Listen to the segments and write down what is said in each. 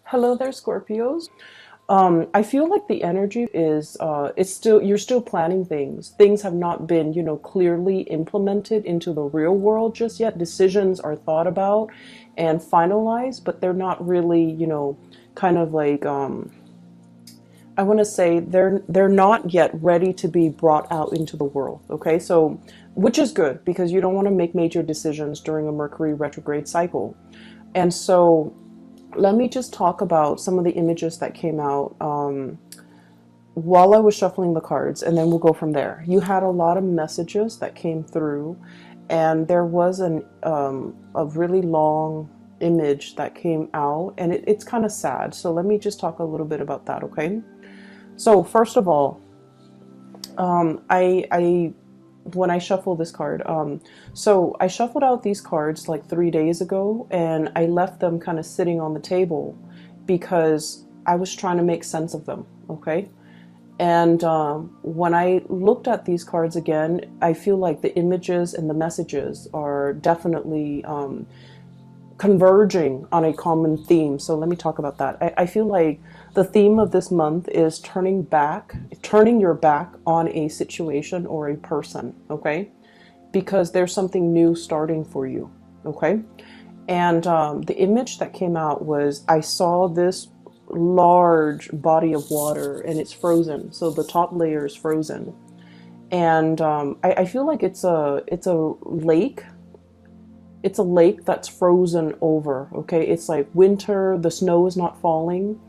Hello there, Scorpios. I feel like the energy is it's still you're still planning things. Things have not been, clearly implemented into the real world just yet. Decisions are thought about and finalized, but they're not really, kind of like I want to say they're not yet ready to be brought out into the world. Okay, so which is good because you don't want to make major decisions during a Mercury retrograde cycle. And so let me just talk about some of the images that came out while I was shuffling the cards, and then we'll go from there. You had a lot of messages that came through, and there was a really long image that came out, and it's kind of sad. So let me just talk a little bit about that, okay? So first of all, I when I shuffle this card, so I shuffled out these cards like 3 days ago, and I left them kind of sitting on the table because I was trying to make sense of them, okay? And when I looked at these cards again, I feel like the images and the messages are definitely converging on a common theme. So let me talk about that. I feel like the theme of this month is turning your back on a situation or a person, okay? Because there's something new starting for you, okay? And the image that came out was I saw this large body of water and it's frozen. So the top layer is frozen. And I feel like it's a lake. It's a lake that's frozen over, okay? It's like winter, the snow is not falling,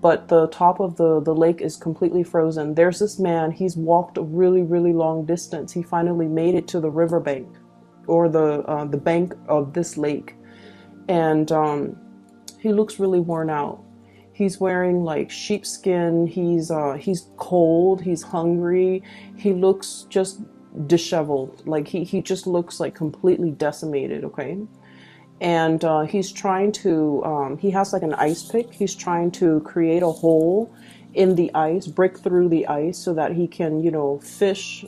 but the top of the lake is completely frozen. There's this man, he's walked a really, really long distance. He finally made it to the riverbank or the bank of this lake. And he looks really worn out. He's wearing like sheepskin. He's cold. He's hungry. He looks just disheveled. Like he just looks like completely decimated. Okay, and he's trying to. He has like an ice pick. He's trying to create a hole in the ice, break through the ice, so that he can, fish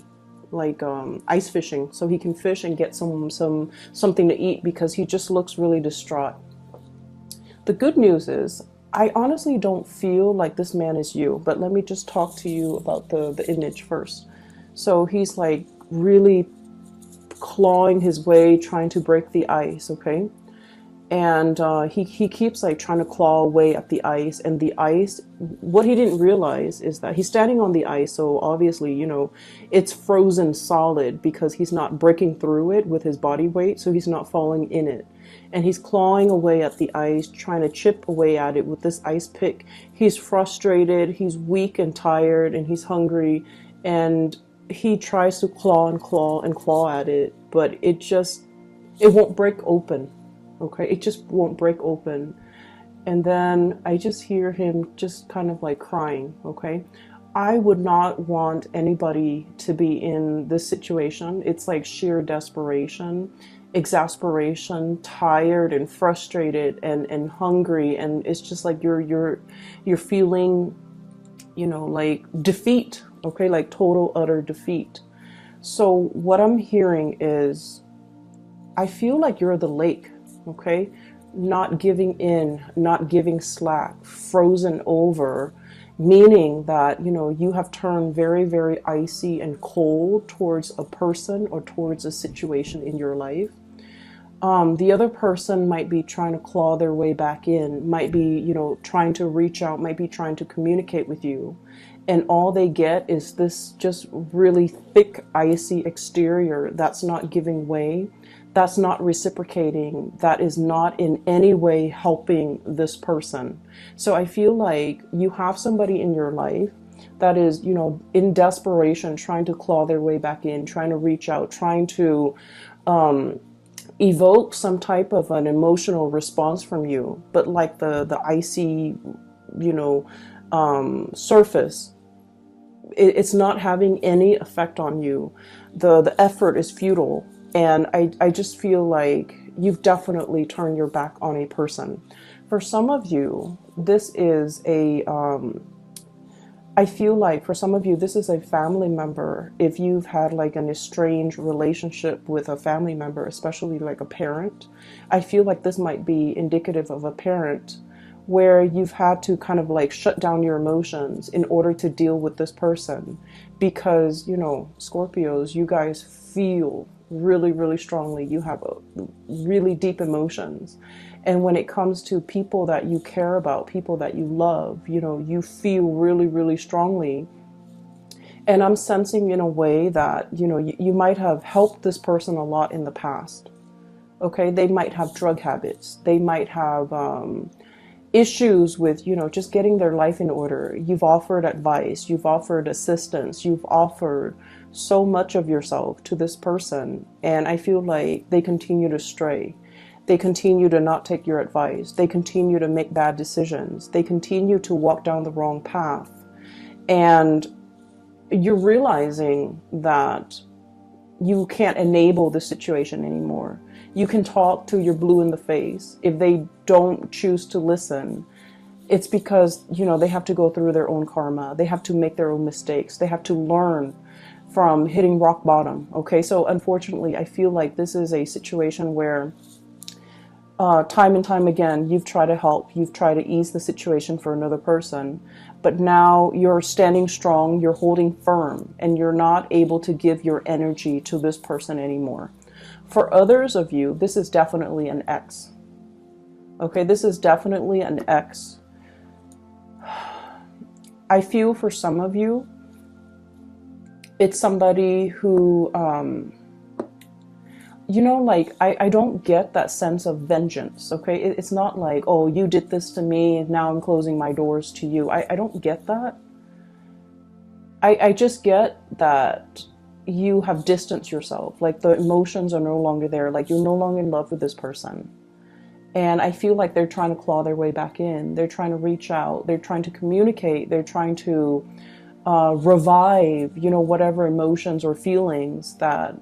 like ice fishing, so he can fish and get something to eat because he just looks really distraught. The good news is, I honestly don't feel like this man is you, but let me just talk to you about the image first. So he's like really clawing his way, trying to break the ice, okay? And he keeps like trying to claw away at the ice, and the ice, what he didn't realize is that he's standing on the ice, so obviously, it's frozen solid because he's not breaking through it with his body weight, so he's not falling in it. And he's clawing away at the ice, trying to chip away at it with this ice pick. He's frustrated, he's weak and tired, and he's hungry, and he tries to claw and claw and claw at it, but it won't break open. Okay, it just won't break open. And then I just hear him just kind of like crying. Okay, I would not want anybody to be in this situation. It's like sheer desperation, exasperation, tired and frustrated and hungry, and it's just like you're feeling, like defeat. Okay, like total utter defeat. So what I'm hearing is, I feel like you're the lake, okay? Not giving in, not giving slack, frozen over, meaning that, you have turned very, very icy and cold towards a person or towards a situation in your life. The other person might be trying to claw their way back in, might be, trying to reach out, might be trying to communicate with you. And all they get is this just really thick, icy exterior that's not giving way, that's not reciprocating, that is not in any way helping this person. So I feel like you have somebody in your life that is, in desperation, trying to claw their way back in, trying to reach out, trying to evoke some type of an emotional response from you, but like the icy, surface, it's not having any effect on you. The effort is futile, and I just feel like you've definitely turned your back on a person. For some of you, this is I feel like for some of you, this is a family member. If you've had like an estranged relationship with a family member, especially like a parent, I feel like this might be indicative of a parent where you've had to kind of like shut down your emotions in order to deal with this person. Because, you know, Scorpios, you guys feel really, really strongly. You have really deep emotions. And when it comes to people that you care about, people that you love, you know, you feel really, really strongly. And I'm sensing in a way that, you know, you might have helped this person a lot in the past. Okay, they might have drug habits. They might have issues with, you know, just getting their life in order. You've offered advice, you've offered assistance, you've offered so much of yourself to this person. And I feel like they continue to stray. They continue to not take your advice. They continue to make bad decisions. They continue to walk down the wrong path. And you're realizing that you can't enable the situation anymore. You can talk till you're blue in the face. If they don't choose to listen, it's because, you know, they have to go through their own karma. They have to make their own mistakes. They have to learn from hitting rock bottom. Okay, so unfortunately, I feel like this is a situation where time and time again, you've tried to help, you've tried to ease the situation for another person, but now you're standing strong, you're holding firm, and you're not able to give your energy to this person anymore. For others of you, this is definitely an ex. Okay, this is definitely an ex. I feel for some of you, it's somebody who, you know, like, I don't get that sense of vengeance, okay? It's not like, oh, you did this to me, and now I'm closing my doors to you. I don't get that. I just get that you have distanced yourself. Like, the emotions are no longer there. Like, you're no longer in love with this person. And I feel like they're trying to claw their way back in. They're trying to reach out. They're trying to communicate. They're trying to revive, you know, whatever emotions or feelings that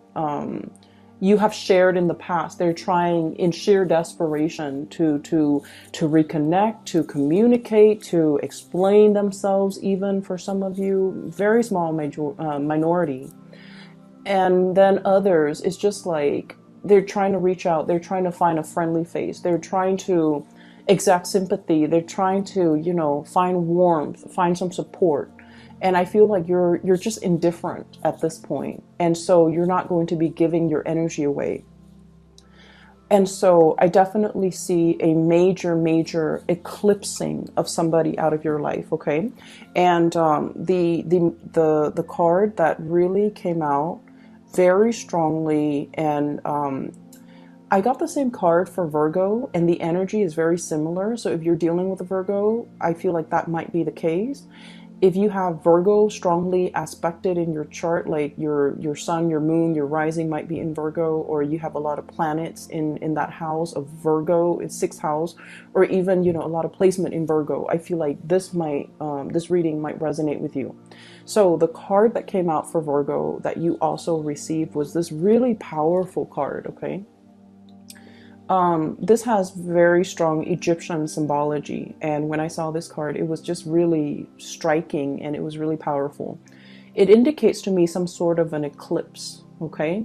you have shared in the past. They're trying in sheer desperation to reconnect, to communicate, to explain themselves, even for some of you, very small minority. And then others, it's just like they're trying to reach out, they're trying to find a friendly face, they're trying to exact sympathy, they're trying to, you know, find warmth, find some support. And I feel like you're just indifferent at this point. And so you're not going to be giving your energy away. And so I definitely see a major eclipsing of somebody out of your life, okay? And the card that really came out very strongly, and I got the same card for Virgo, and the energy is very similar. So if you're dealing with a Virgo, I feel like that might be the case. If you have Virgo strongly aspected in your chart, like your sun, your moon, your rising might be in Virgo, or you have a lot of planets in that house of Virgo, it's sixth house, or even, you know, a lot of placement in Virgo, I feel like this reading might resonate with you. So the card that came out for Virgo that you also received was this really powerful card, okay? This has very strong Egyptian symbology, and when I saw this card, it was just really striking, and it was really powerful. It indicates to me some sort of an eclipse, okay?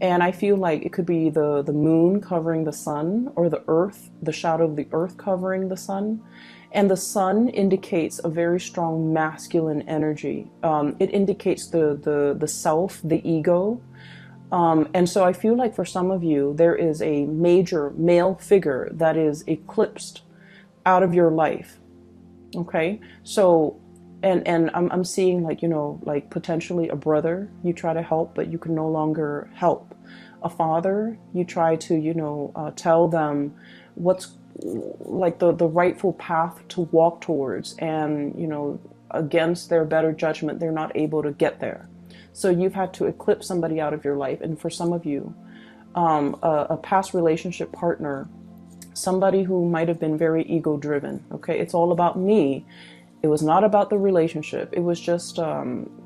And I feel like it could be the moon covering the sun, or the earth, the shadow of the earth covering the sun. And the sun indicates a very strong masculine energy. It indicates the self, the ego. And so I feel like for some of you, there is a major male figure that is eclipsed out of your life. Okay. So, and I'm seeing, like, you know, like potentially a brother you try to help, but you can no longer help. A father, you try to, you know, tell them what's like the rightful path to walk towards, and, you know, against their better judgment, they're not able to get there. So you've had to eclipse somebody out of your life. And for some of you, a past relationship partner, somebody who might have been very ego driven. Okay, it's all about me. It was not about the relationship. It was just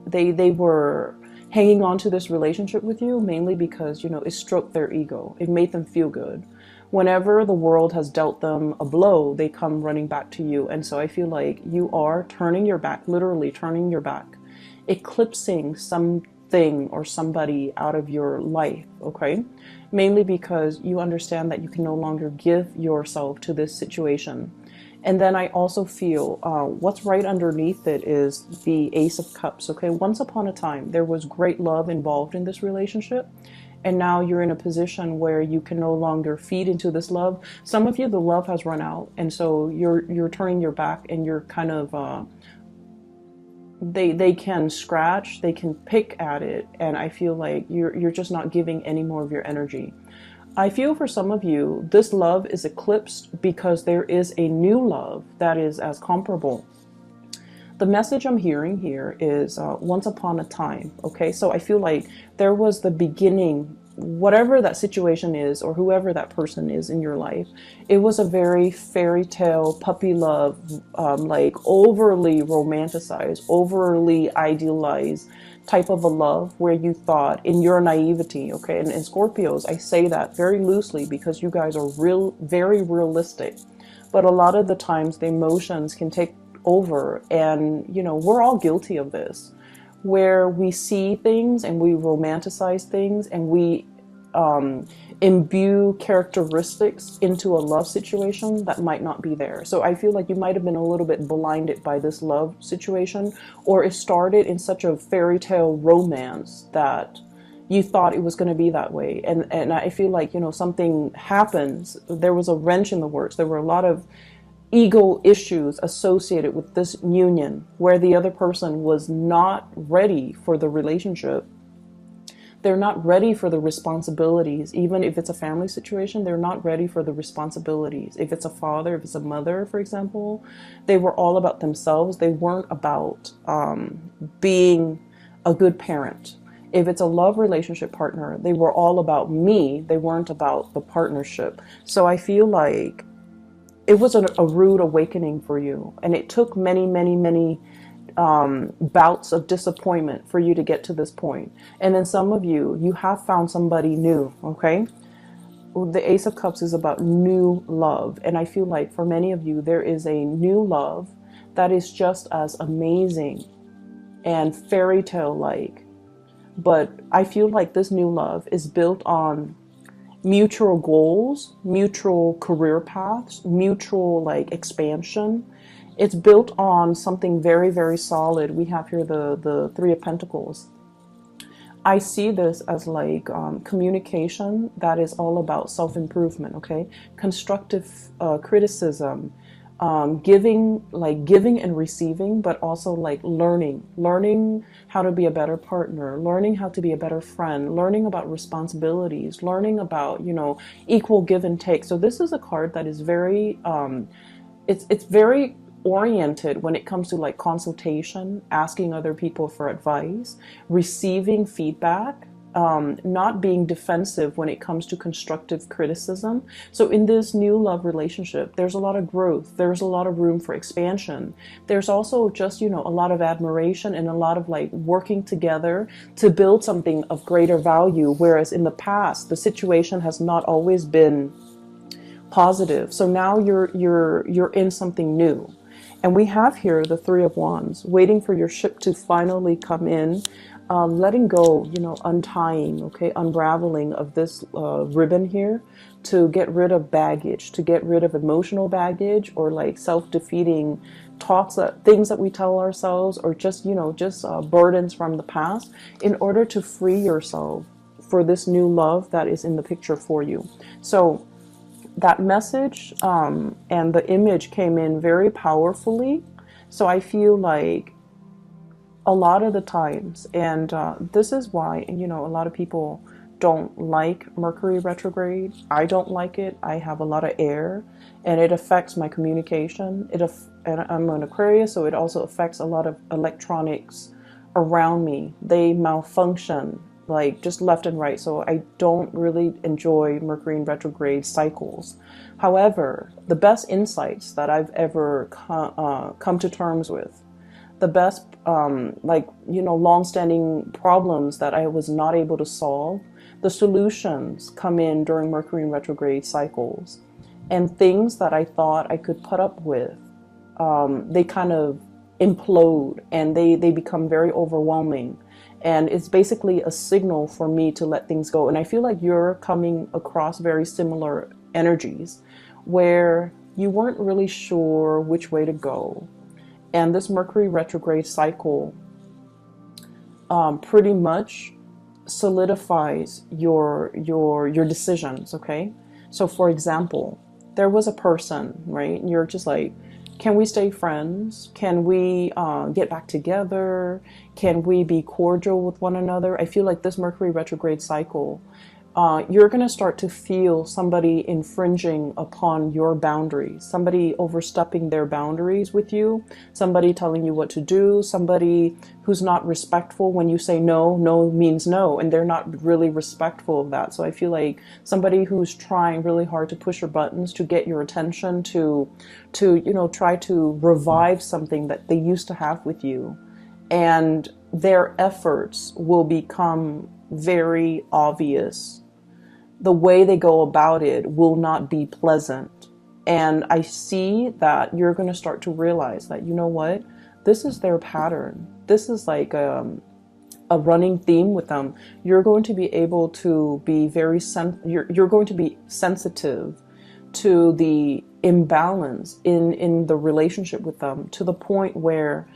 they were hanging on to this relationship with you mainly because, you know, it stroked their ego. It made them feel good. Whenever the world has dealt them a blow, they come running back to you. And so I feel like you are turning your back, literally turning your back, eclipsing something or somebody out of your life, okay? Mainly because you understand that you can no longer give yourself to this situation. And then I also feel what's right underneath it is the Ace of Cups. Okay, once upon a time, there was great love involved in this relationship. And now you're in a position where you can no longer feed into this love. Some of you, the love has run out. And so you're turning your back and you're kind of, they can scratch, they can pick at it. And I feel like you're just not giving any more of your energy. I feel for some of you, this love is eclipsed because there is a new love that is as comparable. The message I'm hearing here is once upon a time, okay? So I feel like there was the beginning, whatever that situation is or whoever that person is in your life, it was a very fairy tale, puppy love, like overly romanticized, overly idealized type of a love where you thought in your naivety, okay? And Scorpios, I say that very loosely because you guys are very realistic. But a lot of the times the emotions can take over, and you know, we're all guilty of this, where we see things and we romanticize things and we imbue characteristics into a love situation that might not be there. So I feel like you might have been a little bit blinded by this love situation, or it started in such a fairy tale romance that you thought it was going to be that way. And I feel like, you know, something happens. There was a wrench in the works. There were a lot of ego issues associated with this union where the other person was not ready for the relationship. They're not ready for the responsibilities. Even if it's a family situation, they're not ready for the responsibilities. If it's a father, if it's a mother, for example, they were all about themselves. They weren't about being a good parent. If it's a love relationship partner, they were all about me. They weren't about the partnership. So I feel like it was a rude awakening for you. And it took many bouts of disappointment for you to get to this point. And then some of you have found somebody new, okay? The Ace of Cups is about new love. And I feel like for many of you, there is a new love that is just as amazing and fairy tale like. But I feel like this new love is built on mutual goals, mutual career paths, mutual like expansion. It's built on something very solid. We have here the Three of Pentacles. I see this as like communication that is all about self-improvement, okay? Constructive criticism, giving and receiving, but also like learning how to be a better partner, learning how to be a better friend, learning about responsibilities, learning about, you know, equal give and take. So this is a card that is very, it's very oriented when it comes to like consultation, asking other people for advice, receiving feedback, not being defensive when it comes to constructive criticism. So in this new love relationship, there's a lot of growth. There's a lot of room for expansion. There's also just, you know, a lot of admiration and a lot of like working together to build something of greater value. Whereas in the past, the situation has not always been positive. So now you're in something new. And we have here the Three of Wands, waiting for your ship to finally come in, letting go, you know, untying, okay, unraveling of this ribbon here to get rid of baggage, to get rid of emotional baggage or like self-defeating thoughts, things that we tell ourselves, or just, you know, just burdens from the past, in order to free yourself for this new love that is in the picture for you. So that message and the image came in very powerfully. So I feel like a lot of the times, and this is why, you know, a lot of people don't like Mercury retrograde. I don't like it. I have a lot of air and it affects my communication. And I'm an Aquarius, so it also affects a lot of electronics around me. They malfunction like just left and right. So I don't really enjoy Mercury in retrograde cycles. However, the best insights that I've ever come to terms with, the best, like, you know, long-standing problems that I was not able to solve, the solutions come in during Mercury in retrograde cycles. And things that I thought I could put up with, they kind of implode and they become very overwhelming. And it's basically a signal for me to let things go. And I feel like you're coming across very similar energies where you weren't really sure which way to go. And this Mercury retrograde cycle pretty much solidifies your decisions, okay? So for example, there was a person, right? And you're just like, can we stay friends? Can we get back together? Can we be cordial with one another? I feel like this Mercury retrograde cycle, you're going to start to feel somebody infringing upon your boundaries, somebody overstepping their boundaries with you, somebody telling you what to do, somebody who's not respectful when you say no. No means no, and they're not really respectful of that. So I feel like somebody who's trying really hard to push your buttons, to get your attention, to try to revive something that they used to have with you, and their efforts will become very obvious. The way they go about it will not be pleasant. And I see that you're going to start to realize that, you know what, this is their pattern. This is like a running theme with them. You're going to be able to be you're going to be sensitive to the imbalance in the relationship with them, to the point where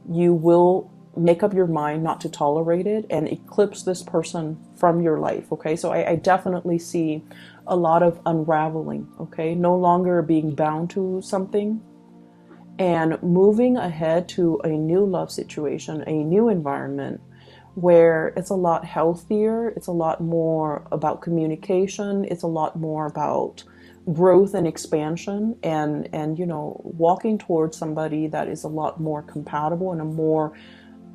you will make up your mind not to tolerate it and eclipse this person from your life. Okay, so I definitely see a lot of unraveling. Okay, no longer being bound to something and moving ahead to a new love situation, a new environment where it's a lot healthier, it's a lot more about communication, it's a lot more about growth and expansion, and walking towards somebody that is a lot more compatible and a more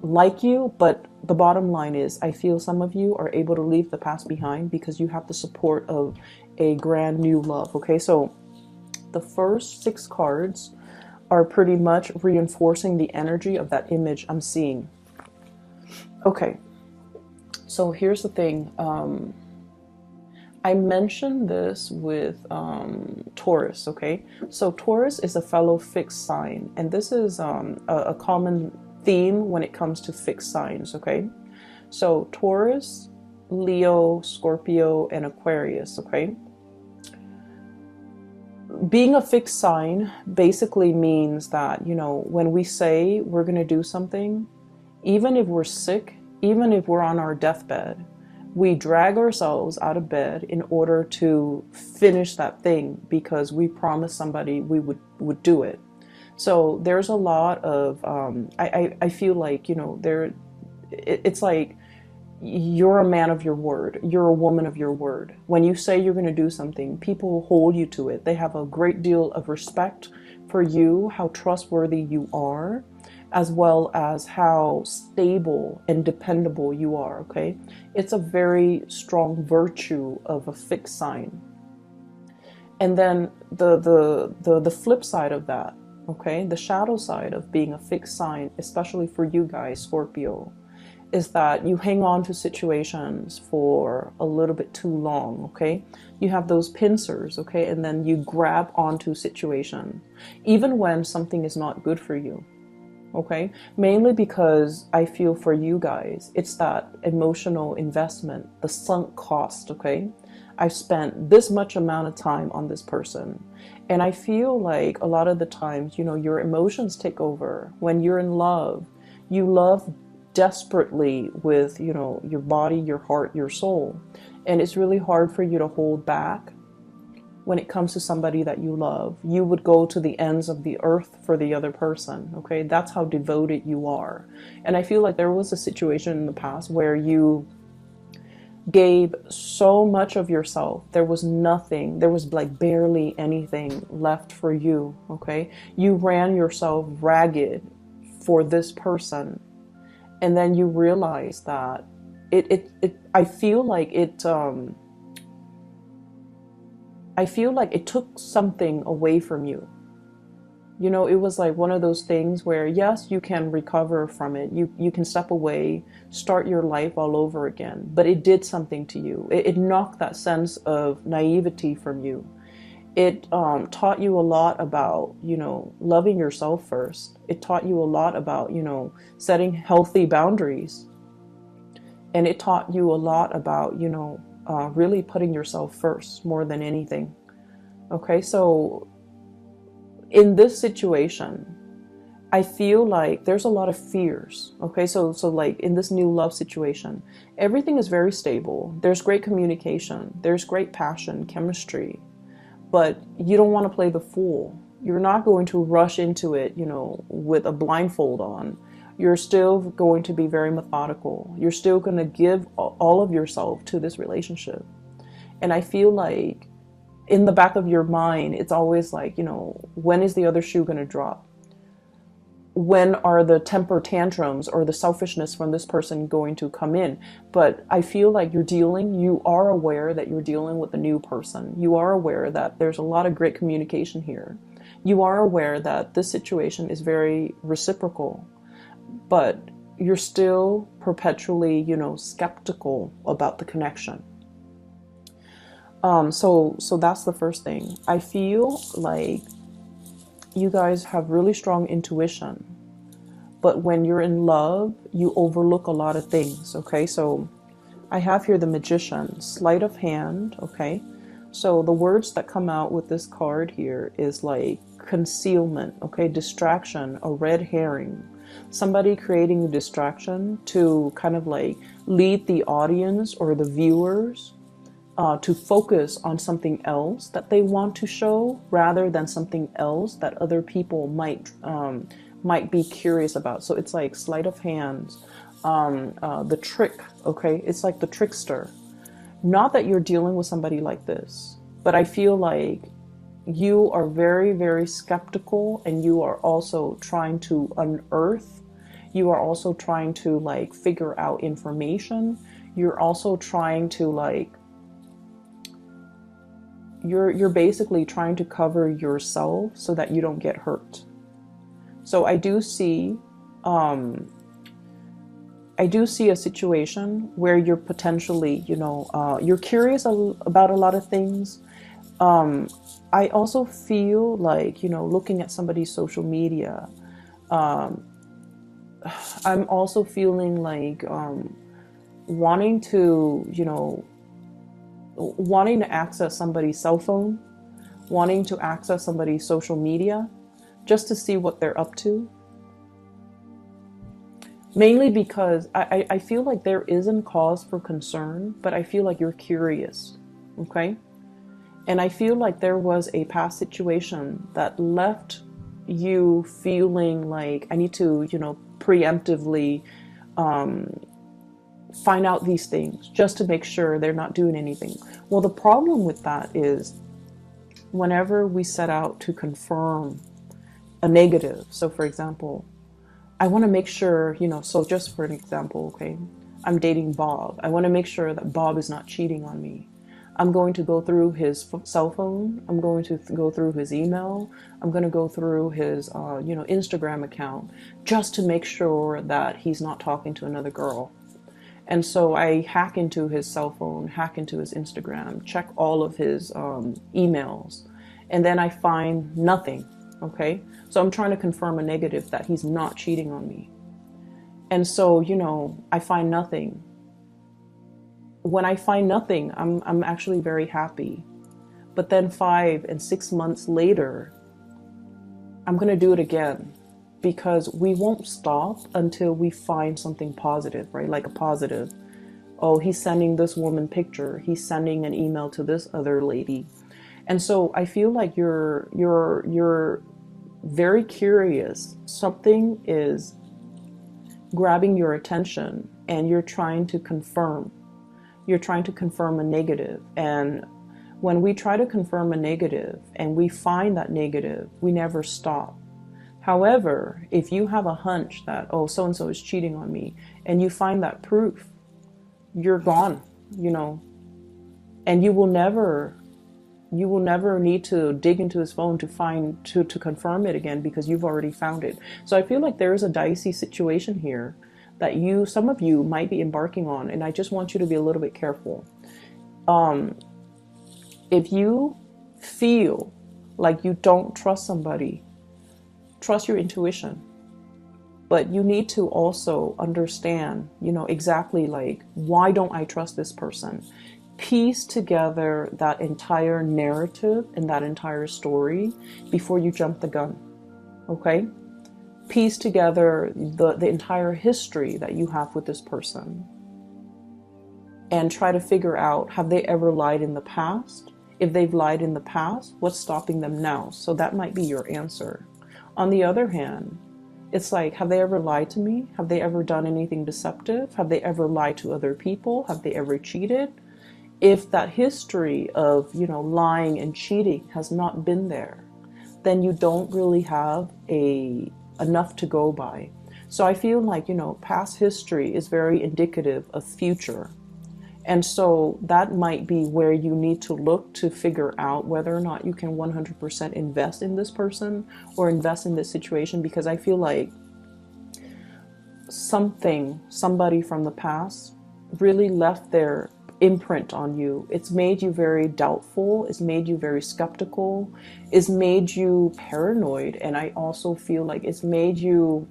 like you. But the bottom line is, I feel some of you are able to leave the past behind because you have the support of a brand new love. Okay, so the first 6 cards are pretty much reinforcing the energy of that image I'm seeing. Okay, so here's the thing. I mentioned this with Taurus, okay? So Taurus is a fellow fixed sign, and this is a common theme when it comes to fixed signs, okay? So Taurus, Leo, Scorpio, and Aquarius, okay? Being a fixed sign basically means that, when we say we're going to do something, even if we're sick, even if we're on our deathbed, we drag ourselves out of bed in order to finish that thing because we promised somebody we would do it. So there's a lot of, I feel like, it's like you're a man of your word. You're a woman of your word. When you say you're going to do something, people hold you to it. They have a great deal of respect for you, how trustworthy you are, as well as how stable and dependable you are, okay? It's a very strong virtue of a fixed sign. And then the flip side of that, okay, the shadow side of being a fixed sign, especially for you guys, Scorpio, is that you hang on to situations for a little bit too long, okay? You have those pincers, okay? And then you grab onto situation, even when something is not good for you, okay? Mainly because I feel for you guys, it's that emotional investment, the sunk cost, okay? I've spent this much amount of time on this person. And I feel like a lot of the times, your emotions take over. When you're in love, you love desperately with, your body, your heart, your soul. And it's really hard for you to hold back when it comes to somebody that you love. You would go to the ends of the earth for the other person, okay? That's how devoted you are. And I feel like there was a situation in the past where you gave so much of yourself. There was nothing, there was like barely anything left for you, okay? You ran yourself ragged for this person. And then you realize that I feel like it took something away from you. It was like one of those things where, yes, you can recover from it. You can step away, start your life all over again. But it did something to you. It knocked that sense of naivety from you. It taught you a lot about, loving yourself first. It taught you a lot about, setting healthy boundaries. And it taught you a lot about, really putting yourself first more than anything. Okay, so in this situation, I feel like there's a lot of fears. Okay, so like in this new love situation, everything is very stable. There's great communication. There's great passion, chemistry, but you don't want to play the fool. You're not going to rush into it, you know, with a blindfold on. You're still going to be very methodical. You're still going to give all of yourself to this relationship. And I feel like in the back of your mind, it's always like, you know, when is the other shoe going to drop? When are the temper tantrums or the selfishness from this person going to come in? But I feel like you are aware that you're dealing with a new person. You are aware that there's a lot of great communication here. You are aware that this situation is very reciprocal, but you're still perpetually, you know, skeptical about the connection. So that's the first thing. I feel like you guys have really strong intuition, but when you're in love, you overlook a lot of things. Okay, so I have here the Magician, sleight of hand. Okay, so the words that come out with this card here is like concealment, okay, distraction, a red herring, somebody creating a distraction to kind of like lead the audience or the viewers to focus on something else that they want to show rather than something else that other people might be curious about. So it's like sleight of hand, the trick, okay? It's like the trickster. Not that you're dealing with somebody like this, but I feel like you are very, very skeptical, and you are also trying to unearth. You are also trying to like figure out information. You're also trying to like, you're basically trying to cover yourself so that you don't get hurt. So I do see a situation where you're potentially, you know, you're curious about a lot of things. I also feel like, you know, looking at somebody's social media, I'm also feeling like wanting to, you know, wanting to access somebody's cell phone, wanting to access somebody's social media just to see what they're up to. Mainly because I feel like there isn't cause for concern, but I feel like you're curious, okay? And I feel like there was a past situation that left you feeling like I need to, you know, preemptively find out these things just to make sure they're not doing anything. Well, the problem with that is whenever we set out to confirm a negative, so for example, I want to make sure, you know, so just for an example, okay, I'm dating Bob. I want to make sure that Bob is not cheating on me. I'm going to go through his cell phone. I'm going to go through his email. I'm going to go through his, you know, Instagram account just to make sure that he's not talking to another girl. And so I hack into his cell phone, hack into his Instagram, check all of his emails, and then I find nothing, okay? So I'm trying to confirm a negative that he's not cheating on me. And so, you know, I find nothing. When I find nothing, I'm actually very happy. But then 5 and 6 months later, I'm going to do it again, because we won't stop until we find something positive, right? Like a positive. Oh, he's sending this woman picture. He's sending an email to this other lady. And so I feel like you're very curious. Something is grabbing your attention and you're trying to confirm. You're trying to confirm a negative. And when we try to confirm a negative and we find that negative, we never stop. However, if you have a hunch that, oh, so-and-so is cheating on me, and you find that proof, you're gone, you know, and you will never need to dig into his phone to confirm it again, because you've already found it. So I feel like there is a dicey situation here that some of you might be embarking on, and I just want you to be a little bit careful. If you feel like you don't trust somebody, trust your intuition, but you need to also understand, you know, exactly like, why don't I trust this person? piece together that entire narrative and that entire story before you jump the gun, okay? Piece together the entire history that you have with this person and try to figure out, have they ever lied in the past? If they've lied in the past, what's stopping them now? So that might be your answer. On the other hand, it's like, have they ever lied to me? Have they ever done anything deceptive? Have they ever lied to other people? Have they ever cheated? If that history of, lying and cheating has not been there, then you don't really have enough to go by. So I feel like, past history is very indicative of future. And so that might be where you need to look to figure out whether or not you can 100% invest in this person or invest in this situation, because I feel like somebody from the past really left their imprint on you. It's made you very doubtful. It's made you very skeptical. It's made you paranoid. And I also feel like it's made you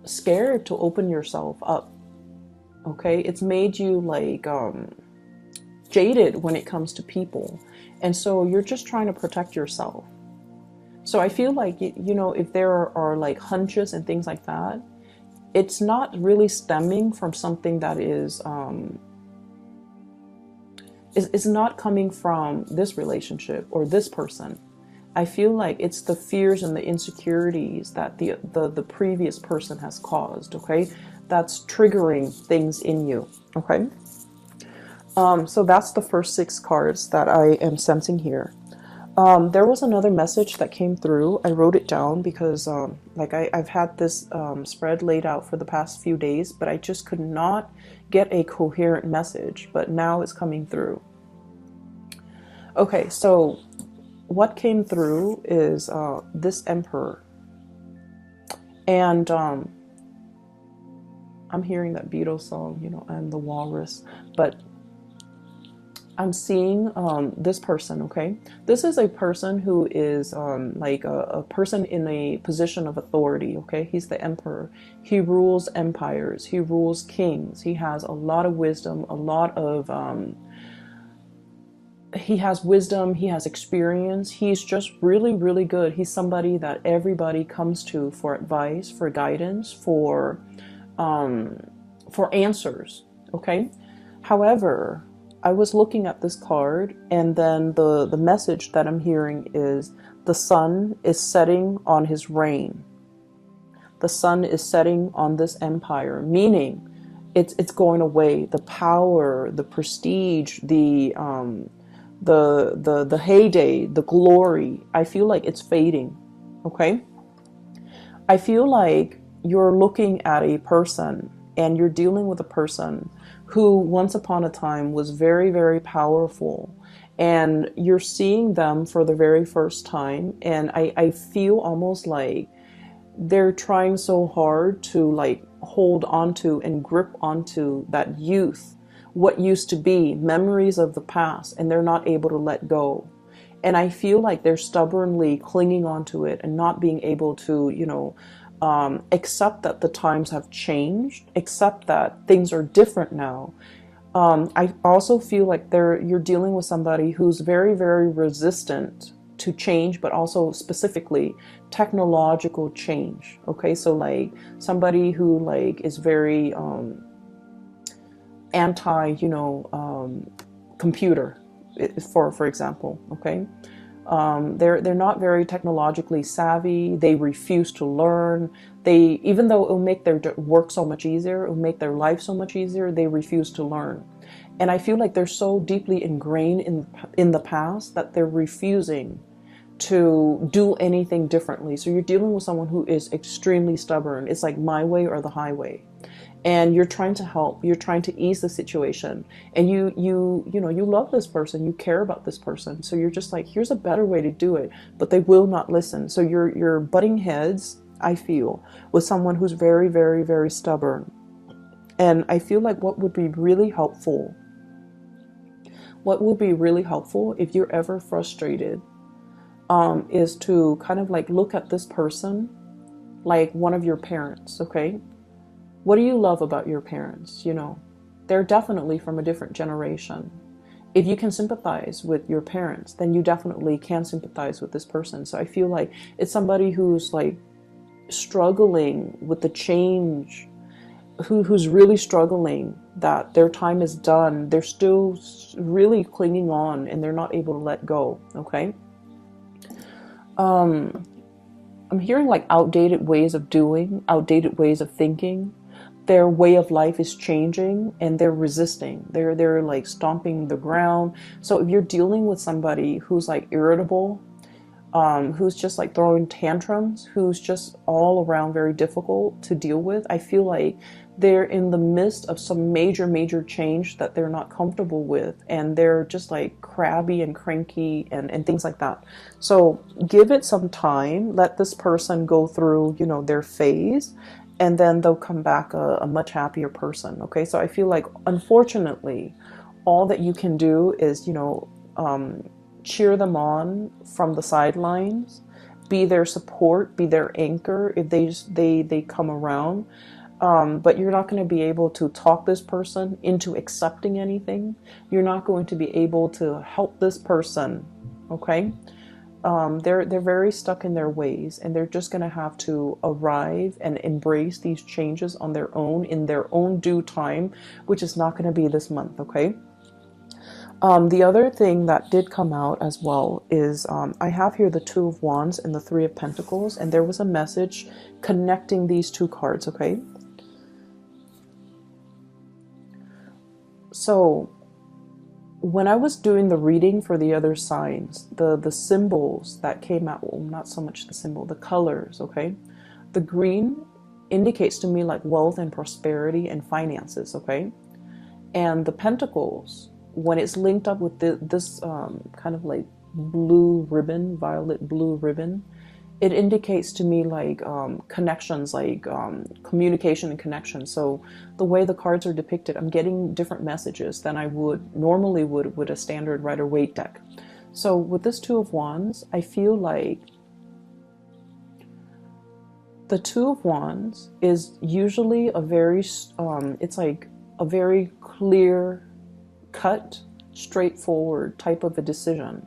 scared to open yourself up. Okay, it's made you like jaded when it comes to people. And so you're just trying to protect yourself. So I feel like, if there are like hunches and things like that, it's not really stemming from something that is not coming from this relationship or this person. I feel like it's the fears and the insecurities that the previous person has caused, okay? That's triggering things in you, okay? So that's the first 6 cards that I am sensing here. There was another message that came through. I wrote it down because I've had this spread laid out for the past few days, but I just could not get a coherent message, but now it's coming through. Okay, so what came through is this Emperor. And I'm hearing that Beatles song, I'm the walrus, but I'm seeing this person, okay? This is a person who is like a person in a position of authority, okay? He's the Emperor. He rules empires. He rules kings. He has a lot of wisdom, a lot of... he has wisdom, he has experience. He's just really, really good. He's somebody that everybody comes to for advice, for guidance, for answers, okay? However, I was looking at this card, and then the message that I'm hearing is the sun is setting on his reign. The sun is setting on this empire, meaning it's going away. The power, the prestige, the heyday, the glory, I feel like it's fading, okay? I feel like you're looking at a person and you're dealing with a person who once upon a time was very, very powerful, and you're seeing them for the very first time, and I feel almost like they're trying so hard to like hold onto and grip onto that youth, what used to be, memories of the past, and they're not able to let go. And I feel like they're stubbornly clinging onto it and not being able to, accept that the times have changed, accept that things are different now. I also feel like you're dealing with somebody who's very, very resistant to change, but also specifically technological change. Okay, so like somebody who like is very anti, computer, for example. Okay. They're not very technologically savvy. They refuse to learn. Even though it will make their work so much easier, it will make their life so much easier, they refuse to learn. And I feel like they're so deeply ingrained in the past that they're refusing to do anything differently. So you're dealing with someone who is extremely stubborn. It's like my way or the highway. And you're trying to help, you're trying to ease the situation, and you love this person, you care about this person, so you're just like, here's a better way to do it, but they will not listen. So you're butting heads, I feel, with someone who's very, very, very stubborn. And I feel like what would be really helpful if you're ever frustrated, is to kind of like look at this person like one of your parents, okay? What do you love about your parents? They're definitely from a different generation. If you can sympathize with your parents, then you definitely can sympathize with this person. So I feel like it's somebody who's like struggling with the change, who's really struggling that their time is done. They're still really clinging on and they're not able to let go. Okay. I'm hearing like outdated ways of doing, outdated ways of thinking. Their way of life is changing and they're resisting. They're like stomping the ground. So if you're dealing with somebody who's like irritable, who's just like throwing tantrums, who's just all around very difficult to deal with, I feel like they're in the midst of some major change that they're not comfortable with, and they're just like crabby and cranky and things like that. So give it some time, let this person go through, you know, their phase, and then they'll come back a much happier person. Okay, so I feel like unfortunately all that you can do is, you know, cheer them on from the sidelines, be their support, be their anchor if they come around. But you're not going to be able to talk this person into accepting anything. You're not going to be able to help this person. Okay, they're very stuck in their ways, and they're just going to have to arrive and embrace these changes on their own in their own due time, which is not going to be this month. Okay. The other thing that did come out as well is I have here the Two of Wands and the Three of Pentacles, and there was a message connecting these two cards. Okay. So when I was doing the reading for the other signs, the symbols that came out, well, not so much the symbol, the colors, okay? The green indicates to me like wealth and prosperity and finances, okay? And the pentacles, when it's linked up with this kind of like blue ribbon, violet blue ribbon, it indicates to me like connections, like communication and connection. So the way the cards are depicted, I'm getting different messages than I would normally would with a standard Rider-Waite deck. So with this Two of Wands, I feel like the Two of Wands is usually a very, it's like a very clear cut, straightforward type of a decision.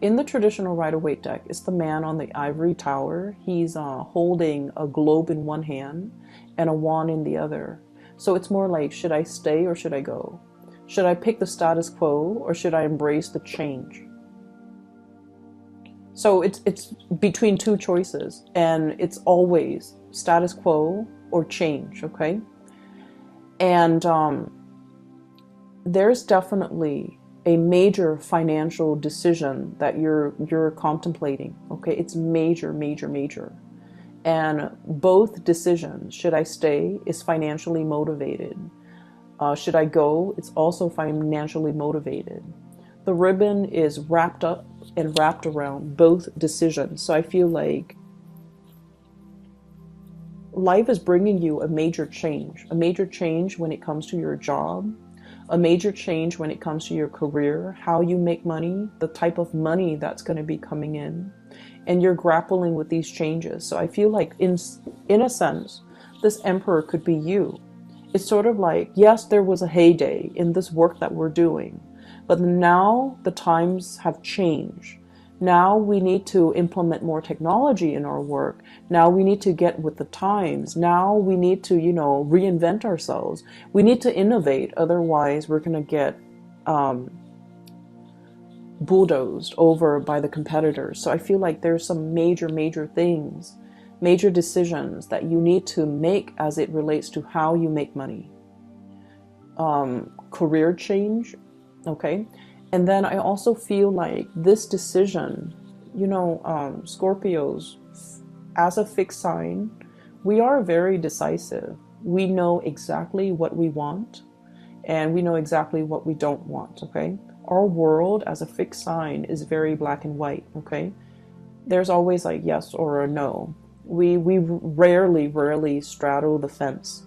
In the traditional Rider-Waite deck, it's the man on the ivory tower. He's holding a globe in one hand and a wand in the other. So it's more like, should I stay or should I go? Should I pick the status quo or should I embrace the change? So it's between two choices, and it's always status quo or change, okay? And there's definitely a major financial decision that you're contemplating. Okay, it's major. And both decisions, should I stay, is financially motivated. Should I go, it's also financially motivated. The ribbon is wrapped up and wrapped around both decisions. So I feel like life is bringing you a major change when it comes to your job, a major change when it comes to your career, how you make money, the type of money that's going to be coming in, and you're grappling with these changes. So I feel like in a sense, this Emperor could be you. It's sort of like, yes, there was a heyday in this work that we're doing, but now the times have changed. Now we need to implement more technology in our work. Now we need to get with the times. Now we need to, you know, reinvent ourselves. We need to innovate. Otherwise, we're going to get bulldozed over by the competitors. So I feel like there's some major things, major decisions that you need to make as it relates to how you make money. Career change, okay? And then I also feel like this decision, you know, Scorpios, as a fixed sign, we are very decisive. We know exactly what we want, and we know exactly what we don't want, okay? Our world as a fixed sign is very black and white, okay? There's always like yes or a no. We rarely straddle the fence.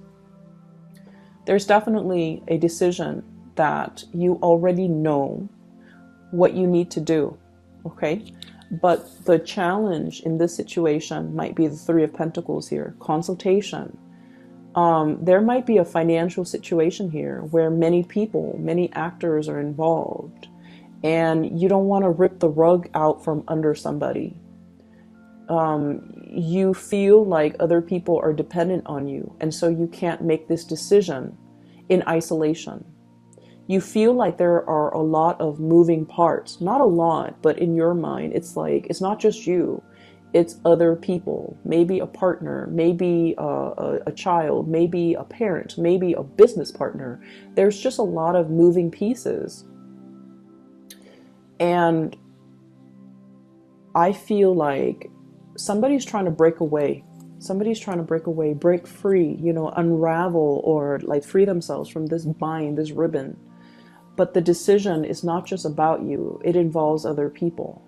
There's definitely a decision that you already know what you need to do, okay? But the challenge in this situation might be the Three of Pentacles here, consultation. There might be a financial situation here where many people, many actors are involved, and you don't want to rip the rug out from under somebody. You feel like other people are dependent on you, and so you can't make this decision in isolation. You feel like there are a lot of moving parts, not a lot, but in your mind, it's like, it's not just you, it's other people, maybe a partner, maybe a child, maybe a parent, maybe a business partner. There's just a lot of moving pieces. And I feel like somebody's trying to break away. Somebody's trying to break away, break free, you know, unravel, or like free themselves from this bind, this ribbon. But the decision is not just about you, it involves other people.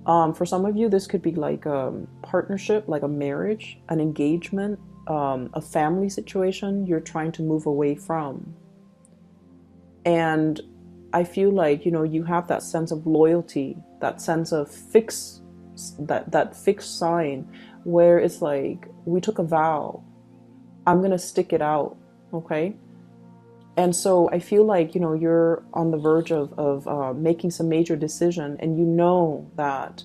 For some of you, this could be like a partnership, like a marriage, an engagement, a family situation you're trying to move away from. And I feel like, you know, you have that sense of loyalty, that sense of that fixed sign where it's like, we took a vow, I'm going to stick it out. Okay. And so I feel like, you know, you're on the verge of making some major decision, and you know that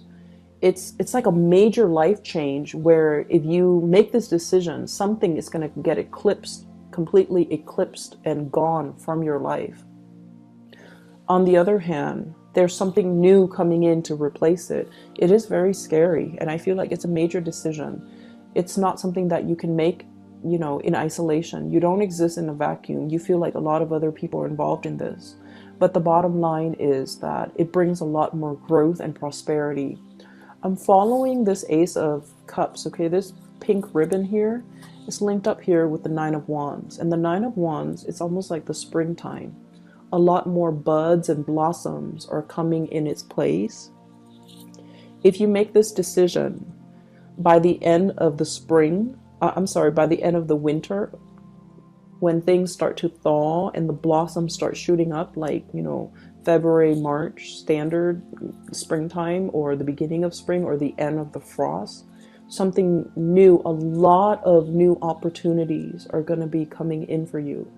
it's like a major life change where if you make this decision, something is going to get eclipsed, completely eclipsed and gone from your life. On the other hand, there's something new coming in to replace it. It is very scary, and I feel like it's a major decision. It's not something that you can make, you know, in isolation. You don't exist in a vacuum. You feel like a lot of other people are involved in this. But the bottom line is that it brings a lot more growth and prosperity. I'm following this Ace of Cups, okay? This pink ribbon here is linked up here with the Nine of Wands. And the Nine of Wands, it's almost like the springtime. A lot more buds and blossoms are coming in its place. If you make this decision by the end of the spring, by the end of the winter, when things start to thaw and the blossoms start shooting up, like, you know, February, March, standard springtime, or the beginning of spring, or the end of the frost, something new, a lot of new opportunities are going to be coming in for you.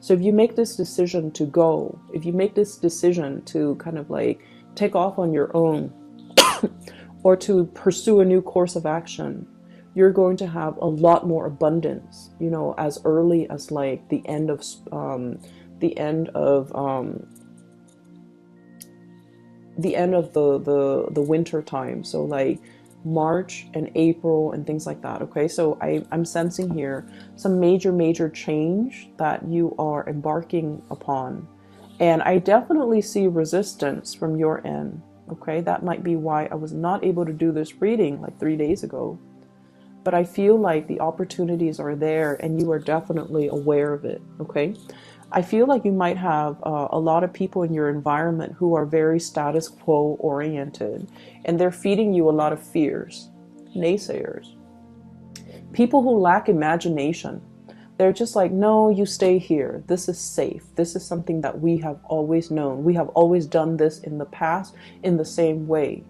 So if you make this decision to go, if you make this decision to kind of like take off on your own or to pursue a new course of action, you're going to have a lot more abundance, you know, as early as like the end of the winter time. So like March and April and things like that. Okay, so I'm sensing here some major change that you are embarking upon, and I definitely see resistance from your end. Okay, that might be why I was not able to do this reading like 3 days ago, but I feel like the opportunities are there and you are definitely aware of it. Okay, I feel like you might have a lot of people in your environment who are very status quo oriented, and they're feeding you a lot of fears. Naysayers. People who lack imagination. They're just like, no, you stay here. This is safe. This is something that we have always known. We have always done this in the past in the same way.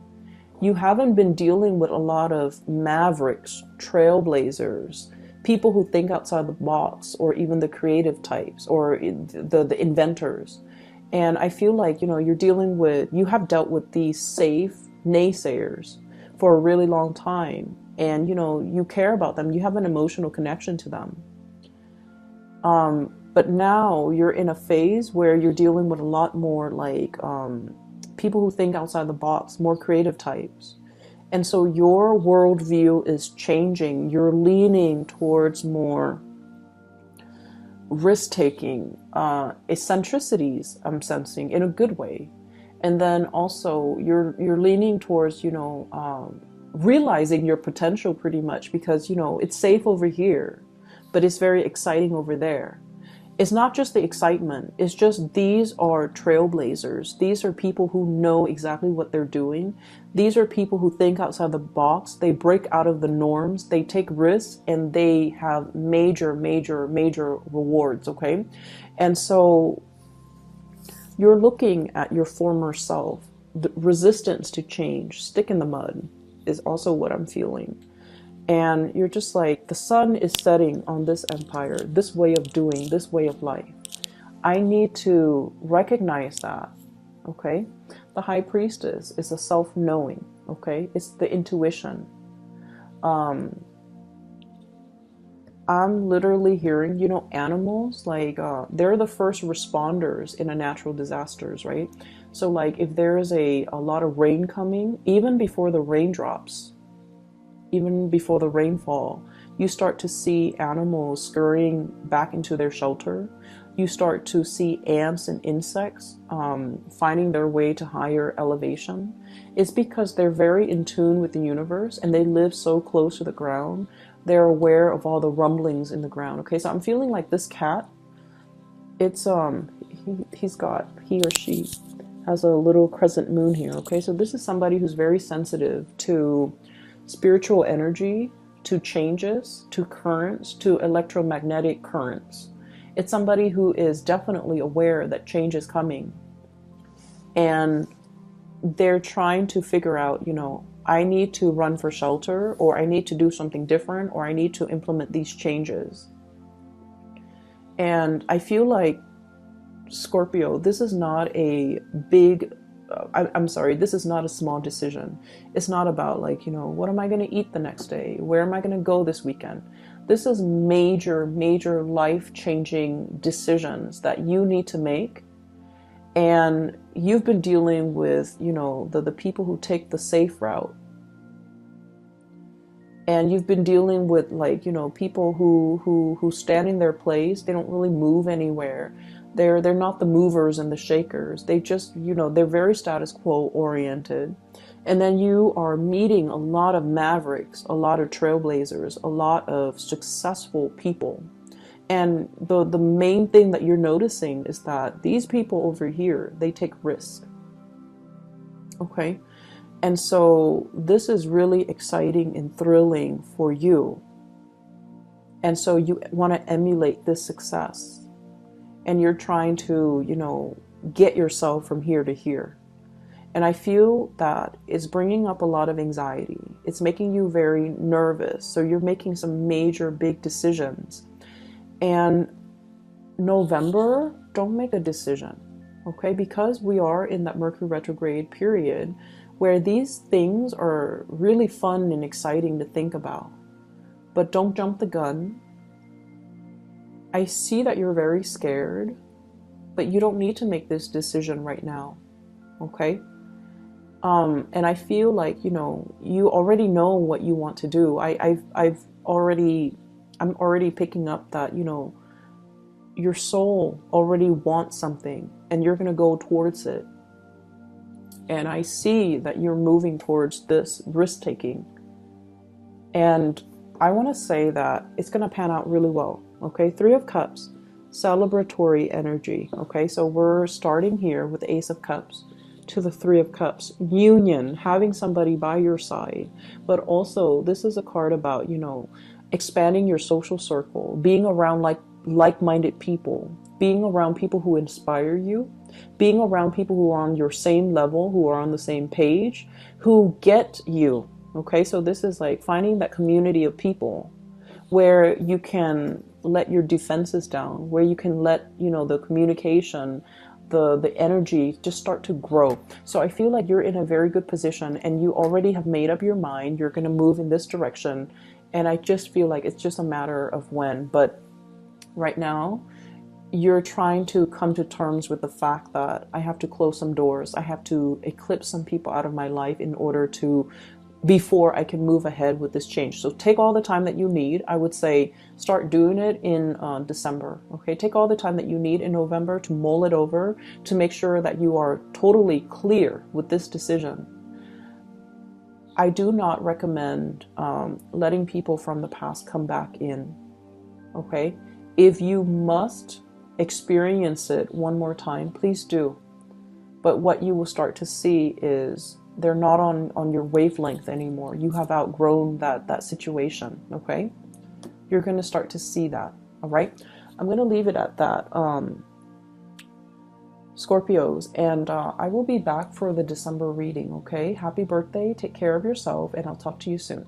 You haven't been dealing with a lot of mavericks, trailblazers, people who think outside the box, or even the creative types, or the inventors. And I feel like, you know, you have dealt with these safe naysayers for a really long time. And, you know, you care about them. You have an emotional connection to them. But now you're in a phase where you're dealing with a lot more like people who think outside the box, more creative types. And so your worldview is changing. You're leaning towards more risk-taking, eccentricities, I'm sensing, in a good way. And then also you're leaning towards, you know, realizing your potential pretty much, because, you know, it's safe over here, but it's very exciting over there. It's not just the excitement. It's just these are trailblazers. These are people who know exactly what they're doing. These are people who think outside the box. They break out of the norms. They take risks, and they have major rewards, okay? And so you're looking at your former self. The resistance to change, stick in the mud, is also what I'm feeling. And you're just like, the sun is setting on this empire, this way of doing, this way of life. I need to recognize that, okay? The high priestess is a self-knowing, okay? It's the intuition. I'm literally hearing, you know, animals, like, they're the first responders in a natural disasters, right? So like if there's a lot of rain coming, even before the raindrops, even before the rainfall, you start to see animals scurrying back into their shelter. You start to see ants and insects finding their way to higher elevation. It's because they're very in tune with the universe and they live so close to the ground. They're aware of all the rumblings in the ground. Okay, so I'm feeling like this cat, it's he or she has a little crescent moon here. Okay, so this is somebody who's very sensitive to spiritual energy, to changes, to currents, to electromagnetic currents. It's somebody who is definitely aware that change is coming, and they're trying to figure out, you know, I need to run for shelter, or I need to do something different, or I need to implement these changes. And I feel like, Scorpio, this is not a big, I'm sorry, this is not a small decision. It's not about like, you know, what am I going to eat the next day? Where am I going to go this weekend? This is major, major life-changing decisions that you need to make. And you've been dealing with, you know, the people who take the safe route. And you've been dealing with, like, you know, people who stand in their place. They don't really move anywhere. They're not the movers and the shakers. They just, you know, they're very status quo oriented. And then you are meeting a lot of mavericks, a lot of trailblazers, a lot of successful people. And the main thing that you're noticing is that these people over here, they take risks. Okay? And so this is really exciting and thrilling for you. And so you want to emulate this success. And you're trying to, you know, get yourself from here to here. And I feel that it's bringing up a lot of anxiety. It's making you very nervous. So you're making some major big decisions. And November, don't make a decision, okay? Because we are in that Mercury retrograde period where these things are really fun and exciting to think about. But don't jump the gun. I see that you're very scared, but you don't need to make this decision right now, okay? And I feel like, you know, you already know what you want to do. I'm already picking up that, you know, your soul already wants something and you're going to go towards it. And I see that you're moving towards this risk taking. And I want to say that it's going to pan out really well. Okay. 3 of Cups, celebratory energy. Okay. So we're starting here with the Ace of Cups to the 3 of Cups, union, having somebody by your side. But also this is a card about, you know, expanding your social circle, being around like-minded people, being around people who inspire you, being around people who are on your same level, who are on the same page, who get you. Okay, so this is like finding that community of people where you can let your defenses down, where you can let, you know, the communication, the energy just start to grow. So I feel like you're in a very good position and you already have made up your mind. You're going to move in this direction. And I just feel like it's just a matter of when. But right now, you're trying to come to terms with the fact that I have to close some doors. I have to eclipse some people out of my life in order to, before I can move ahead with this change. So take all the time that you need. I would say start doing it in December. Okay, take all the time that you need in November to mull it over, to make sure that you are totally clear with this decision. I do not recommend letting people from the past come back in. Okay, if you must experience it one more time, please do. But what you will start to see is they're not on your wavelength anymore. You have outgrown that situation. Okay, you're going to start to see that. All right, I'm going to leave it at that, Scorpios, and I will be back for the December reading. Okay, happy birthday, take care of yourself, and I'll talk to you soon.